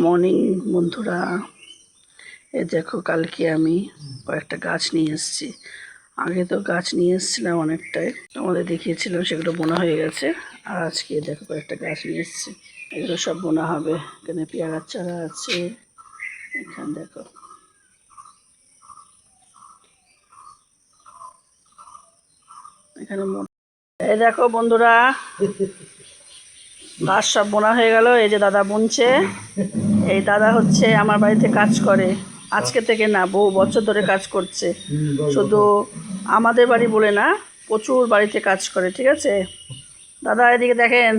Morning বন্ধুরা, এই দেখো কালকে আমি কয়েকটা গাছ নিয়ে এসেছি। আগে তো গাছ নিয়ে এসেছিলাম অনেকটাই, তোমাদের দেখিয়েছিলাম, সেগুলো বোনা হয়ে গেছে। আর আজকে দেখো কয়েকটা গাছ নিয়ে এসেছি, এগুলো সব বোনা হবে। এখানে পেয়ারার চারা আছে, এখানে দেখো এখানে এই দেখো বন্ধুরা, গাছ সব বোনা হয়ে গেল। এই যে দাদা বুনছে, এই দাদা হচ্ছে আমার বাড়িতে কাজ করে, আজকে থেকে না, বহু বছর ধরে কাজ করছে। শুধু আমাদের বাড়ি বলে না, প্রচুর বাড়িতে কাজ করে, ঠিক আছে। দাদা এদিকে দেখেন,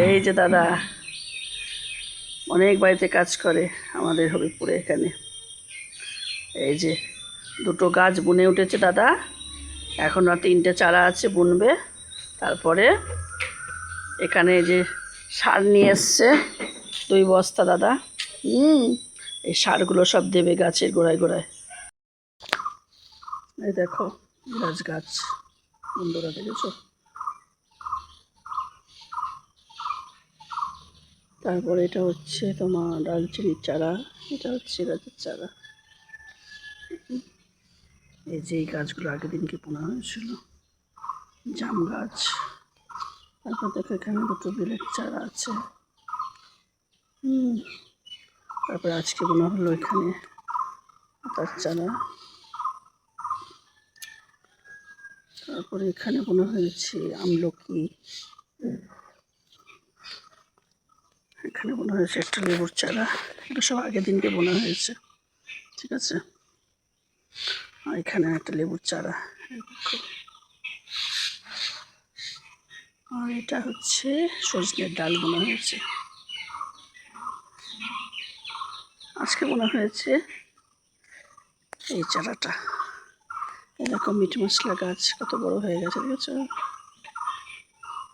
এই যে দাদা অনেক বাড়িতে কাজ করে আমাদের হবিপুরে। এখানে এই যে দুটো গাছ বুনে উঠেছে দাদা, এখন আর 3টে চারা আছে, বুনবে। তারপরে এখানে যে সার নিয়ে এসছে 2 বস্তা দাদা। এই সারগুলো সব দেবে গাছের গোড়ায় গোড়ায়। এই দেখো গাছ বন্ধুরা, দেখেছো? তারপরে এটা হচ্ছে তোমার ডালচিনির চারা, এটা হচ্ছে গাছের চারা। এই যে এই গাছগুলো আগের দিনকে বোনা হয়েছিল, জাম গাছ। তারপর দেখো এখানে দুটো বেলের চারা আছে। তারপরে আজকে বোনা হলো এখানে পাতার চারা। তারপরে এখানে বোনা হয়েছে আমলকি, এখানে বোনা হয়েছে একটা লেবুর চারা। এটা সব আগের দিনকে বোনা হয়েছে, ঠিক আছে। আর এখানে একটা লেবুর চারা, আর এটা হচ্ছে সজনের ডাল বোনা হয়েছে, আজকে বোনা হয়েছে এই চারাটা। এরকম মিট মশলা গাছ কত বড় হয়ে গেছে, দেখেছ?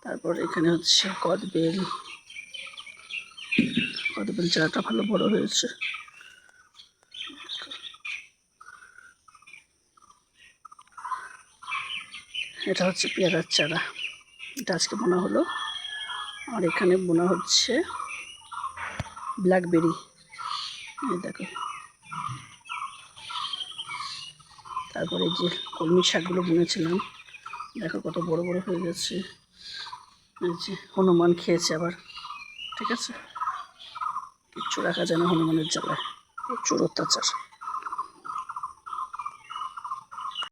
তারপর এখানে হচ্ছে কদবেল চারাটা ভালো বড় হয়েছে। এটা হচ্ছে পেয়ারার চারা, এটা আজকে বোনা হলো। আর এখানে বোনা হচ্ছে ব্ল্যাকবেরি, এই দেখো। তারপরে যে কলমি শাকগুলো বুনেছিলাম, দেখো কত বড় বড় হয়ে গেছে। এই যে হনুমান খেয়েছে আবার, ঠিক আছে। কিচ্ছু রাখা যায় না হনুমানের জ্বালায়, প্রচুর অত্যাচার।